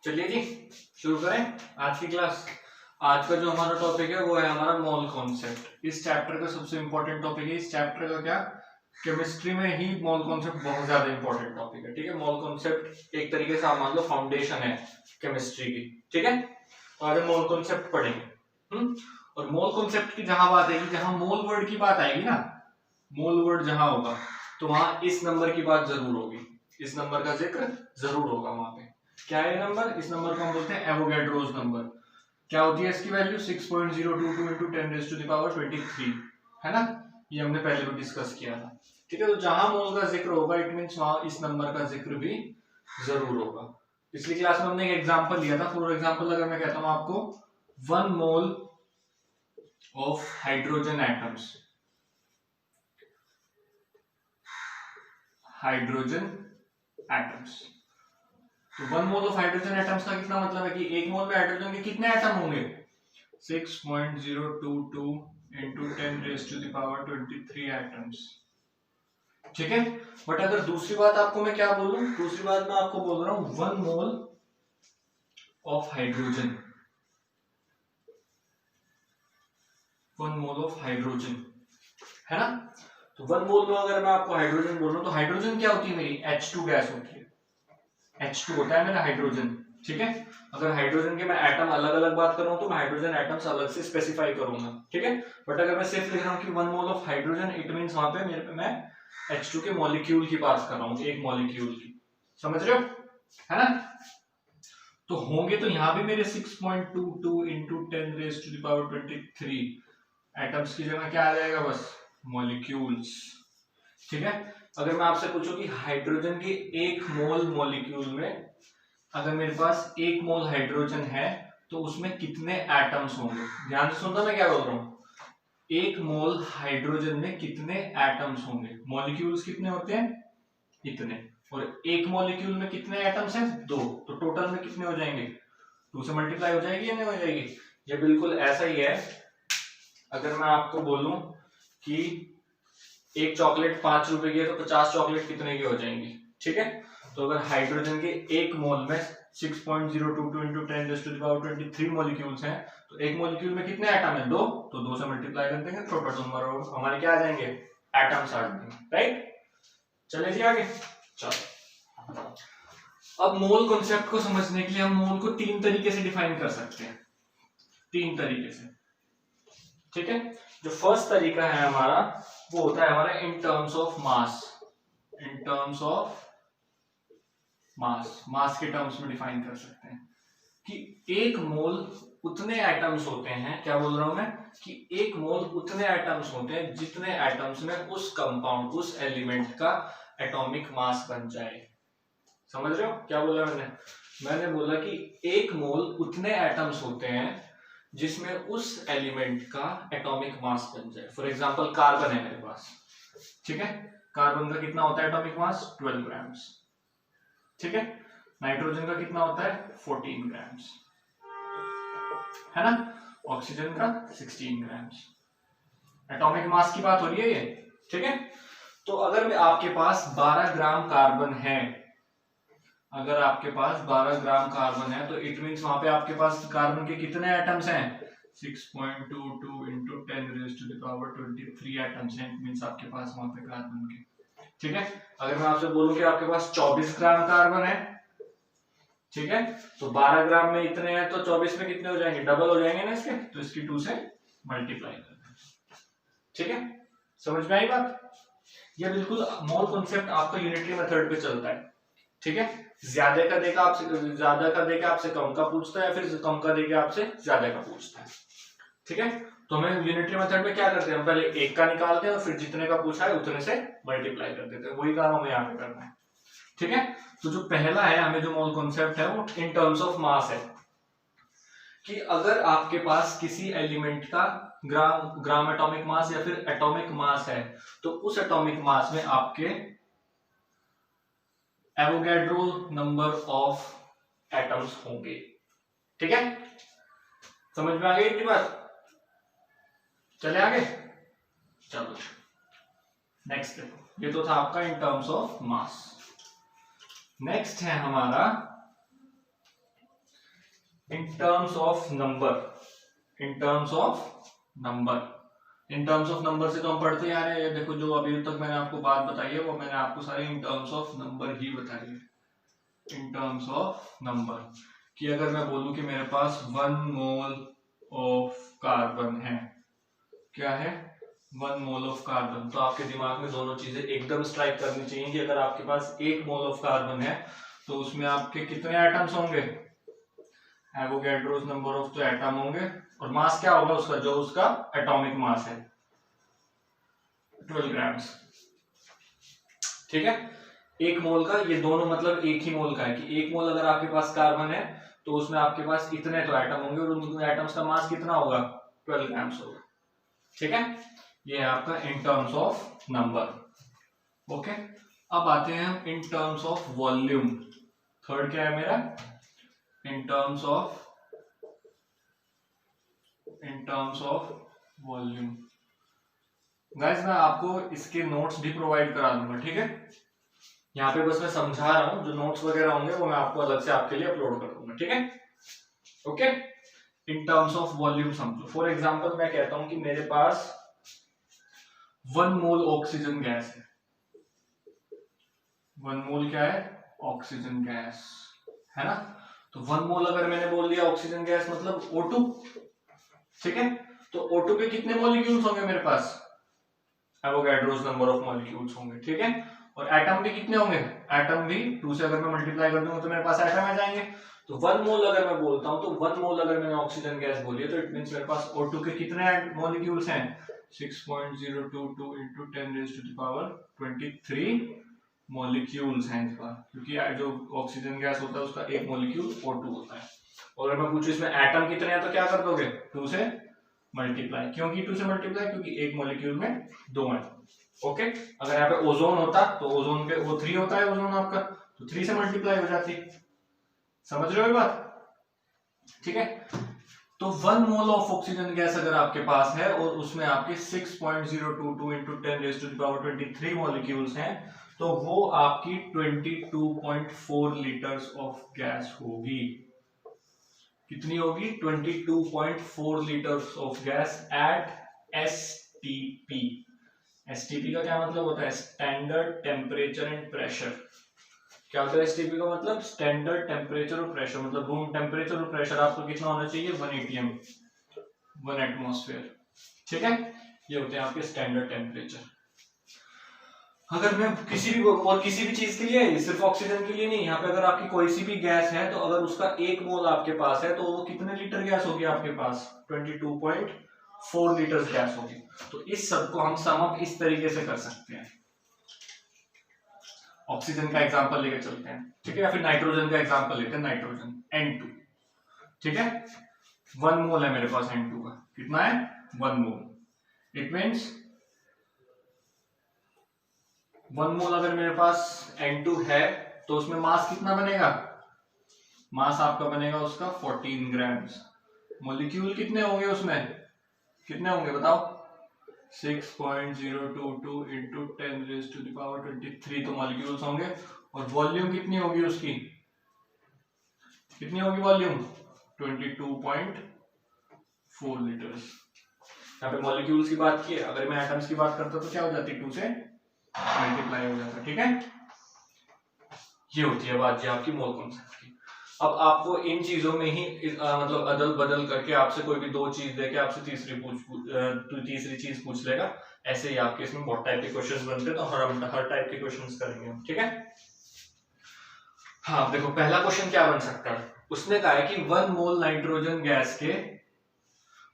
चलिए जी शुरू करें आज की क्लास। आज का जो हमारा टॉपिक है वो है हमारा मोल कॉन्सेप्ट। इस चैप्टर का सबसे इंपॉर्टेंट टॉपिक है। इस चैप्टर का क्या, केमिस्ट्री में ही मोल कॉन्सेप्ट बहुत ज्यादा इंपॉर्टेंट टॉपिक है। ठीक है, मोल कॉन्सेप्ट एक तरीके से आप मान लो फाउंडेशन है केमिस्ट्री की। ठीक है, तो आज हम मोल कॉन्सेप्ट पढ़ेंगे। और मोल कॉन्सेप्ट की जहां बात आएगी, जहां मोल वर्ड की बात आएगी ना, मोल वर्ड जहां होगा तो वहां इस नंबर की बात जरूर होगी, इस नंबर का जिक्र जरूर होगा वहां पे। क्या है नंबर? इस नंबर को हम बोलते हैं एवोगैड्रोस नंबर। क्या होती है इसकी वैल्यू? 6.022 into 10⁻23 है ना। ये हमने पहले भी डिस्कस किया था। ठीक है, तो जहां मोल का जिक्र होगा इट मींस वहां इस नंबर का जिक्र भी जरूर होगा। पिछली क्लास में हमने एक एग्जांपल लिया था। फॉर एग्जांपल अगर मैं कहता हूं आपको 1 mole of hydrogen atoms, hydrogen atoms, तो 1 मोल ऑफ हाइड्रोजन एटम्स का कितना मतलब है कि एक मोल में हाइड्रोजन के कितने एटम होंगे? 6.022 into 10⁻23 एटम्स। ठीक है, बट अगर दूसरी बात आपको मैं क्या बोलूं, दूसरी बात मैं आपको बोल रहा हूं 1 mole of hydrogen, 1 mole of hydrogen है ना। तो 1 मोल में अगर मैं आपको हाइड्रोजन बोल रहा हूं तो हाइड्रोजन क्या होती है मेरी? H2 गैस होती है। H2 होता है मेरा हाइड्रोजन। ठीक है, अगर हाइड्रोजन के मैं एटम अलग अलग बात कर रहा हूं तो मैं हाइड्रोजन एटम्स अलग से स्पेसिफाई करूंगा। ठीक है, बट अगर मैं सिर्फ लिख रहा हूं कि 1 mole of hydrogen, it means वहां पे मेरे मैं H2 के मॉलिक्यूल की बात कर रहा हूं, एक मॉलिक्यूल की। समझ रहे हो, है ना। तो होंगे तो यहां भी मेरे 6.22 into 10⁻23 एटम्स की जगह क्या आ जाएगा? बस मॉलिक्यूल्स। ठीक है, अगर मैं आपसे पूछूं कि हाइड्रोजन के 1 मोल मॉलिक्यूल में अगर मेरे पास 1 मोल हाइड्रोजन है तो उसमें कितने एटम्स होंगे? ध्यान से सुनना मैं क्या बोल रहा हूं। 1 मोल हाइड्रोजन में कितने एटम्स होंगे? मॉलिक्यूल्स कितने होते हैं? इतने। और एक मॉलिक्यूल में कितने एटम्स हैं? 2। तो टोटल में कितने हो जाएंगे? 2 से मल्टीप्लाई हो जाएगी या नहीं हो जाएगी? ये बिल्कुल ऐसा ही है। अगर मैं आपको बोलूं कि एक चॉकलेट 5 रुपए की है तो 50 चॉकलेट कितने की हो जाएंगी? ठीक है, तो अगर हाइड्रोजन के 1 मोल में 6.022 into 10⁻23 मॉलिक्यूल्स हैं तो एक मॉलिक्यूल में कितने एटम है? 2। तो 2 से मल्टीप्लाई कर देंगे, टोटल नंबर हमारे क्या आ जाएंगे? एटम्स आ जाएंगे। राइट, चले जी आगे। चलो, अब मोल कॉन्सेप्ट को समझने के लिए हम मोल को 3 तरीके से डिफाइन कर सकते हैं, 3 तरीके से। ठीक है, जो फर्स्ट तरीका है हमारा वो होता है हमारा in terms of mass, in terms of mass, mass के टर्म्स में डिफाइन कर सकते हैं कि 1 मोल उतने एटम्स होते हैं। क्या बोल रहा हूं मैं कि 1 मोल उतने एटम्स होते हैं जितने एटम्स में उस कंपाउंड, उस एलिमेंट का एटॉमिक मास बन जाए। समझ रहे हो क्या बोला मैंने बोला कि 1 मोल उतने एटम्स होते हैं जिसमें उस एलिमेंट का एटॉमिक मास बन जाए। फॉर एग्जांपल कार्बन है मेरे पास। ठीक है, कार्बन का कितना होता है एटॉमिक मास? 12 ग्राम्स। ठीक है, नाइट्रोजन का कितना होता है? 14 ग्राम्स, है ना। ऑक्सीजन का 16 ग्राम्स। एटॉमिक मास की बात हो रही है ये। ठीक है, तो अगर आपके पास 12 ग्राम कार्बन है, अगर आपके पास 12 ग्राम कार्बन है तो इट मींस वहां पे आपके पास कार्बन के कितने एटम्स हैं? 6.22 into 10⁻23 एटम्स हैं। इट मींस आपके पास वहां पे कार्बन के। ठीक है, अगर मैं आपसे बोलूं कि आपके पास 24 ग्राम कार्बन है, ठीक है, तो 12 ग्राम में इतने हैं तो 24 में कितने हो जाएंगे? डबल हो जाएंगे ना इसके, तो इसकी 2 से मल्टीप्लाई कर दें। ठीक है, समझ में आई बात? ये बिल्कुल मोल कॉन्सेप्ट आपका यूनिटरी मेथड पे चलता है। ठीक है, ज्यादा का देगा आपसे, ज्यादा का देगा आपसे कम का पूछता है, या फिर कम का देगा आपसे ज्यादा का पूछता है। ठीक है, तो हमें यूनिटरी मेथड में क्या करते हैं, हम पहले 1 का निकालते हैं और फिर जितने का पूछा है उतने से मल्टीप्लाई कर देते हैं। वही काम हमें यहाँ पे करना है। ठीक है, तो जो पहला है हमें जो मोल कॉन्सेप्ट है वो इन टर्म्स ऑफ मास है कि अगर आपके पास किसी एलिमेंट का ग्राम एटॉमिक मास या फिर एटॉमिक मास है तो उस एटॉमिक मास में आपके एवोगैड्रो नंबर ऑफ एटम्स होंगे। ठीक है, समझ में आ गई इतनी बात? चले आगे। चलो नेक्स्ट देखो, ये तो था आपका इन टर्म्स ऑफ मास। नेक्स्ट है हमारा in terms of number, in terms of number, in terms of number से तो हम पढ़ते आ रहे हैं। देखो जो अभी तक मैंने आपको बात बताई है वो मैंने आपको सारी इन टर्म्स ऑफ नंबर ही बताई है, इन टर्म्स ऑफ नंबर। कि अगर मैं बोलूं कि मेरे पास 1 मोल ऑफ कार्बन है, क्या है 1 मोल ऑफ कार्बन, तो आपके दिमाग में दोनों चीजें एकदम स्ट्राइक करनी चाहिए कि अगर आपके पास 1 मोल ऑफ कार्बन है तो उसमें आपके कितने एटम्स होंगे, एवोगैड्रोस नंबर ऑफ तो एटम होंगे, और मास क्या होगा उसका, जो उसका एटॉमिक मास है 12 ग्राम्स। ठीक है, 1 मोल का, ये दोनों मतलब एक ही मोल का है कि 1 मोल अगर आपके पास कार्बन है तो उसमें आपके पास इतने तो एटम होंगे और उन एटम्स का मास कितना होगा, 12 ग्राम्स होगा। ठीक है, ये है आपका इन टर्म्स ऑफ नंबर। ओके, अब आते हैं हम इन टर्म्स ऑफ वॉल्यूम। थर्ड क्या है मेरा, इन टर्म्स ऑफ वॉल्यूम। गाइस मैं आपको इसके नोट्स भी प्रोवाइड करा दूंगा, ठीक है, यहाँ पे बस मैं समझा रहा हूँ, जो नोट्स वगैरह होंगे वो मैं आपको अलग से आपके लिए अपलोड कर दूंगा। ठीक है, okay. In terms of volume समझो, फॉर एग्जांपल मैं कहता हूं कि मेरे पास 1 मोल ऑक्सीजन गैस है, 1 मोल क्या है, ऑक्सीजन गैस है ना। तो 1 मोल अगर मैंने बोल दिया ऑक्सीजन गैस मतलब O2, ठीक है, तो O2 के कितने मॉलिक्यूल्स होंगे मेरे पास, एवोगैड्रोस नंबर ऑफ मॉलिक्यूल्स होंगे। ठीक है, और एटम भी कितने होंगे, एटम भी 2 से अगर मैं मल्टीप्लाई कर दूंगा तो मेरे पास एटम आ जाएंगे। तो 1 मोल अगर मैं बोलता हूं तो 1 मोल अगर मैंने ऑक्सीजन गैस बोली है तो इट मींस मेरे पास O2 के कितने मॉलिक्यूल्स हैं, 6.022 into 10 raised to the power 23 molecules हैं इसका, क्योंकि जो ऑक्सीजन गैस होता है उसका एक मॉलिक्यूल O2 होता है। और अगर मैं पूछूं इसमें एटम कितने हैं तो क्या कर दोगे, 2 से मल्टीप्लाई। क्यों की 2 से मल्टीप्लाई, क्योंकि एक मॉलिक्यूल में 2 है। ओके, अगर यहाँ पे ओजोन होता तो ओजोन पे O3 होता है ओजोन आपका, तो 3 से मल्टीप्लाई हो जाती। समझ रहे हो ये बात, ठीक है। तो 1 मोल ऑफ ऑक्सीजन गैस अगर आपके पास है और उसमें आपके 6.022 into 10 raised to the power 23 molecules हैं, तो वो आपकी 22.4 लीटर्स ऑफ गैस होगी। कितनी होगी, 22.4 litres of gas at STP. STP का क्या मतलब होता है, स्टैंडर्ड टेम्परेचर एंड प्रेशर। क्या होता है एसटीपी का मतलब, स्टैंडर्ड टेम्परेचर और प्रेशर, मतलब रूम टेम्परेचर और प्रेशर आपको कितना होना चाहिए, 1 atm, 1 एटमॉस्फेयर। ठीक है, ये होते हैं आपके स्टैंडर्ड टेम्परेचर। अगर मैं किसी भी चीज के लिए, सिर्फ ऑक्सीजन के लिए नहीं, यहाँ पे अगर आपकी कोई सी भी गैस है तो अगर उसका 1 मोल आपके पास है तो वो कितने लीटर गैस होगी आपके पास, 22.4 लीटर गैस होगी। तो इस सब को हम सम अप इस तरीके से कर सकते हैं। ऑक्सीजन का एग्जांपल लेके चलते हैं, ठीक है, या फिर नाइट्रोजन का एग्जांपल लेते हैं, नाइट्रोजन N2, ठीक है, 1 मोल है मेरे पास N2 का, कितना है 1 मोल। इट मीन्स 1 मोल अगर मेरे पास N2 है तो उसमें मास कितना बनेगा, मास आपका बनेगा उसका 14 ग्राम्स। मॉलिक्यूल कितने होंगे उसमें, कितने होंगे बताओ, 6.022 into 10 raised to the power 23 तो मॉलिक्यूल्स होंगे। और वॉल्यूम कितनी होगी उसकी, कितनी होगी वॉल्यूम, 22.4 लीटर्स। यहाँ पे मॉलिक्यूल्स की बात की है, अगर मैं एटम्स की बात करता तो क्या हो जाती, 2 से मल्टीप्लाई हो जाता। ठीक है, ये होती है बात जी आपकी मोल कॉन्सेप्ट की। अब आपको इन चीजों में ही मतलब अदल बदल करके आपसे कोई भी 2 चीज देके आपसे तीसरी चीज पूछ लेगा, ऐसे ही आपके इसमें बहुत टाइप के क्वेश्चंस बनते हैं, तो हर टाइप के क्वेश्चंस करेंगे हम, ठीक है। हाँ देखो पहला क्वेश्चन क्या बन सकता है, उसने कहा है कि 1 मोल नाइट्रोजन गैस के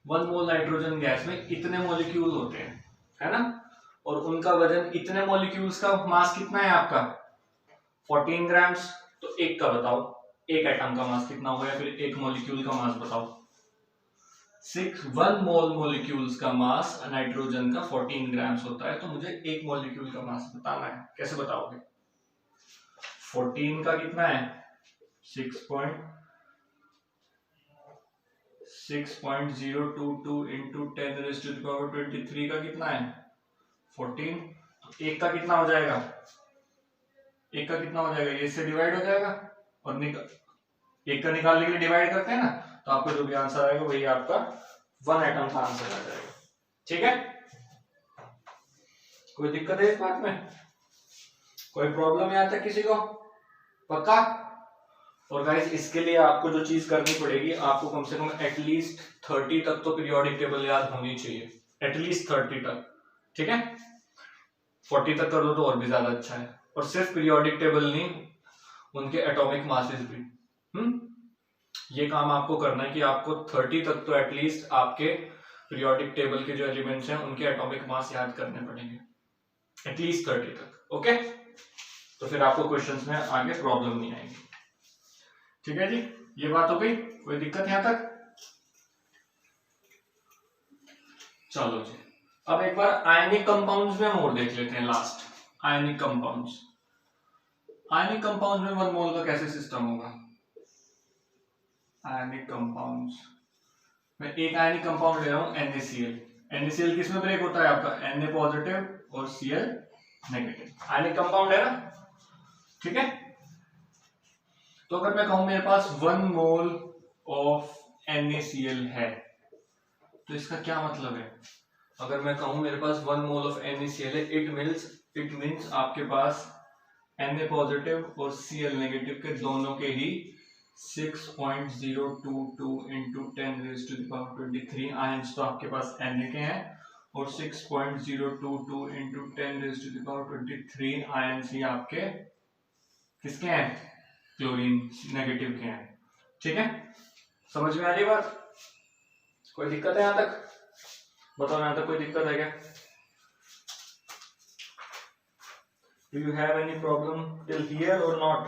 1 मोल नाइट्रोजन गैस में इतने मॉलिक्यूल होते हैं, है ना, और उनका वजन, इतने मॉलिक्यूल्स का मास कितना है आपका 14 ग्राम्स। तो एक का बताओ, एक एटम का मास कितना होगा, या फिर एक मॉलिक्यूल का मास बताओ। 1 मोल मॉलिक्यूल्स का मास नाइट्रोजन का 14 ग्राम्स होता है, तो मुझे एक मॉलिक्यूल का मास बताना है, कैसे बताओगे। 14 का कितना है 6.022 into 10 raised to the power 23 का कितना है 14। तो एक का कितना हो जाएगा, एक का कितना हो जाएगा, ये से डिवाइड हो जाएगा और एक का निकालने के लिए डिवाइड करते हैं ना, तो आपको जो भी आंसर आएगा वही आपका 1 एटम का आंसर आ जाएगा। ठीक है, कोई दिक्कत है इस बात में? कोई प्रॉब्लम है यहाँ तक किसी को? पक्का? और गाइस इसके लिए आपको जो चीज करनी पड़ेगी, आपको कम से कम एटलीस्ट 30 तक तो पीरियोडिक टेबल याद होनी चाहिए, एटलीस्ट 30 तक। ठीक है, 40 तक कर दो तो और भी ज्यादा अच्छा है। और सिर्फ पीरियोडिक टेबल नहीं, उनके एटॉमिक मासेस भी। ये काम आपको करना है कि आपको 30 तक तो एटलीस्ट आपके पीरियोडिक टेबल के जो एलिमेंट्स हैं उनके एटॉमिक मास याद करने पड़ेंगे, एटलीस्ट 30 तक। ओके, तो फिर आपको क्वेश्चंस में आगे प्रॉब्लम नहीं आएगी। ठीक है जी, ये बात हो गई, कोई दिक्कत यहां तक? चलो जी, अब एक बार आयनिक कंपाउंड्स में हम और देख लेते हैं last. Ionic compounds, ionic compounds में 1 मोल का कैसे सिस्टम होगा? आयनिक कंपाउंड्स मैं एक आयनिक कंपाउंड ले रहा हूं NaCl। NaCl किसमें ब्रेक होता है आपका? Na पॉजिटिव और Cl नेगेटिव। आयनिक कंपाउंड है ना? ठीक है, तो अगर मैं कहूं मेरे पास 1 मोल ऑफ NaCl है, तो इसका क्या मतलब है? अगर मैं कहूं मेरे पास 1 मोल ऑफ NaCl है, इट मींस आपके पास Na पॉजिटिव और Cl नेगेटिव के दोनों के ही 6.022 into 10⁻23 आयंस तो आपके पास Na के हैं, और 6.022 into 10⁻23 आयंस ही आपके किसके हैं? क्लोरीन नेगेटिव के हैं। ठीक है, समझ में आ रही बात? कोई दिक्कत है यहां तक? बताओ यहां तक कोई दिक्कत है क्या? Do you have any problem till here or not?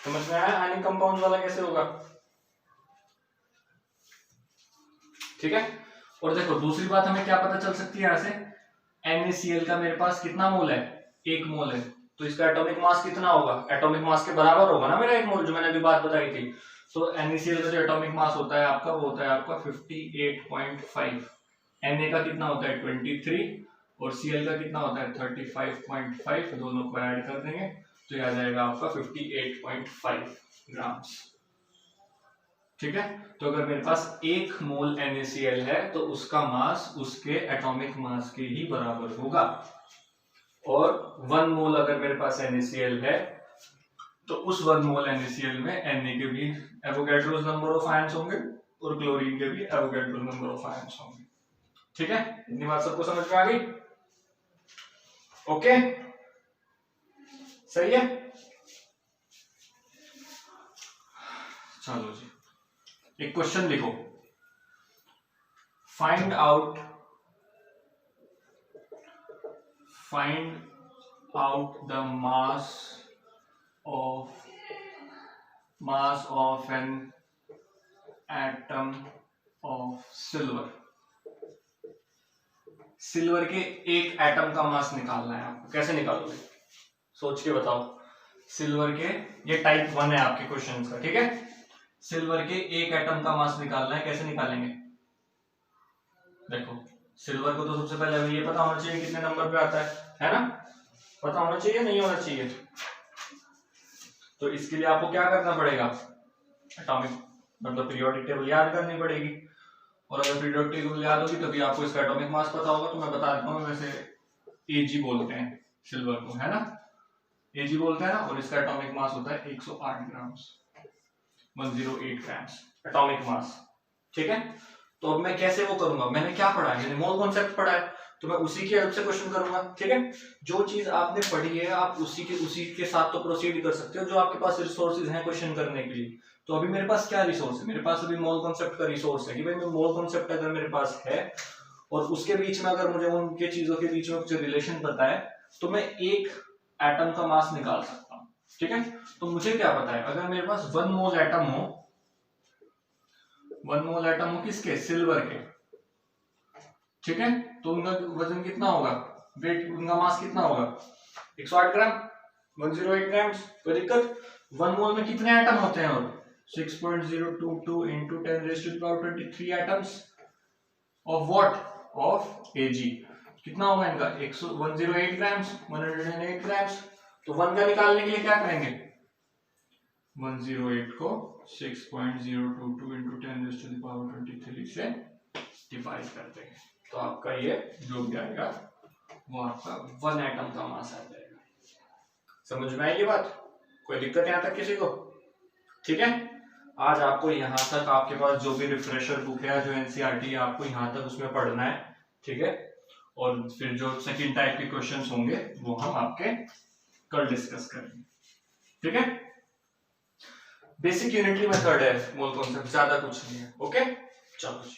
समझ में आया आयनिक कंपाउंड वाला कैसे होगा? ठीक है, और देखो दूसरी बात हमें क्या पता चल सकती है यहाँ से? NaCl का मेरे पास कितना मोल है? 1 मोल है, तो इसका एटॉमिक मास कितना होगा? एटॉमिक मास के बराबर होगा ना मेरा 1 मोल, जो मैंने अभी बात बताई थी। तो NaCl का जो एटॉमिक मास होता है आपका, वो होता है आपका 58.5। Na का कितना होता है? 23, और Cl का कितना होता है? 35.5। दोनों को ऐड कर देंगे तो यह आ जाएगा आपका 58.5 ग्राम्स। ठीक है, तो अगर मेरे पास 1 मोल NaCl है तो उसका मास उसके एटॉमिक मास के ही बराबर होगा। और 1 मोल अगर मेरे पास NaCl है तो उस 1 मोल NaCl में Na के भी एवोगैड्रोस नंबर ऑफ आयंस होंगे और क्लोरीन के भी एवोगैड्रो नंबर ऑफ आयंस होंगे। ठीक है, इतनी बात सबको समझ में आ गई? ओके, सही है। चलो जी, एक क्वेश्चन लिखो, find out the mass of an atom of silver. Silver के एक एटम का मास निकालना है आपको। कैसे निकालोगे? सोच के बताओ। सिल्वर के, ये टाइप 1 है आपके क्वेश्चन का। ठीक है, सिल्वर के एक एटम का मास निकालना है, कैसे निकालेंगे? देखो, सिल्वर को तो सबसे पहले हमें ये पता होना चाहिए कितने नंबर पे आता है ना? पता होना चाहिए, नहीं होना चाहिए? तो इसके लिए आपको क्या करना पड़ेगा? एटॉमिक मतलब पीरियोडिक टेबल याद करनी पड़ेगी। और अगर पीरियोडिक टेबल याद होगी तभी आपको इसका एटॉमिक मास पता होगा। तो मैं बता देता हूँ, वैसे Ag बोलते हैं सिल्वर को, है ना? Ag बोलते हैं ना, और इसका एटॉमिक मास होता है 108 ग्राम्स, 108 ग्राम्स एटॉमिक मास। ठीक है, तो अब मैं कैसे वो करूंगा? मैंने क्या पढ़ा है? मैंने मोल कॉन्सेप्ट पढ़ा है, तो मैं उसी की हेल्प से क्वेश्चन करूंगा। ठीक है, जो चीज आपने पढ़ी है आप उसी के साथ तो प्रोसीड कर सकते हो, जो आपके पास रिसोर्सेज हैं क्वेश्चन करने के लिए। तो अभी मेरे पास क्या रिसोर्स है? मेरे पास अभी मोल कॉन्सेप्ट का रिसोर्स है कि भाई मैं मोल कॉन्सेप्ट अगर मेरे पास है और उसके बीच में अगर मुझे उनके चीजों के बीच में कुछ रिलेशन पता है तो मैं एक एटम का मास निकाल सकता हूँ। ठीक है, तो मुझे क्या पता है? अगर मेरे पास 1 मोल एटम हो, 1 मोल एटम हो किसके? सिल्वर के। ठीक है, तो उनका वजन कितना होगा? वेट, उनका मास कितना होगा? 108 ग्राम, 108 ग्राम्स। कोई दिक्कत? 1 मोल में कितने एटम होते हैं? और 6.022 into 10⁻23 atoms of what? Of Ag। कितना होगा इनका? 108 ग्राम्स, 108 ग्राम्स। तो 1 का निकालने के लिए क्या करेंगे? 108 को 6.022 into 10⁻23 से डिवाइड कर देंगे तो आपका ये जो भी आएगा वो आपका 1 एटम का मास आ जाएगा। समझ में आएगी बात? कोई दिक्कत यहाँ तक किसी को? ठीक है, आज आपको यहाँ तक आपके पास जो भी रिफ्रेशर बुक है जो एनसीईआरटी है आपको यहाँ तक उसमें पढ़ना है। ठीक है, और फिर जो सेकंड टाइप के क्वेश्चंस होंगे वो हम आपके कल डिस्कस करेंगे। ठीक है, बेसिक यूनिटरी मेथड है मोल कॉन्सेप्ट, ज्यादा कुछ नहीं है। ओके, चलो जी।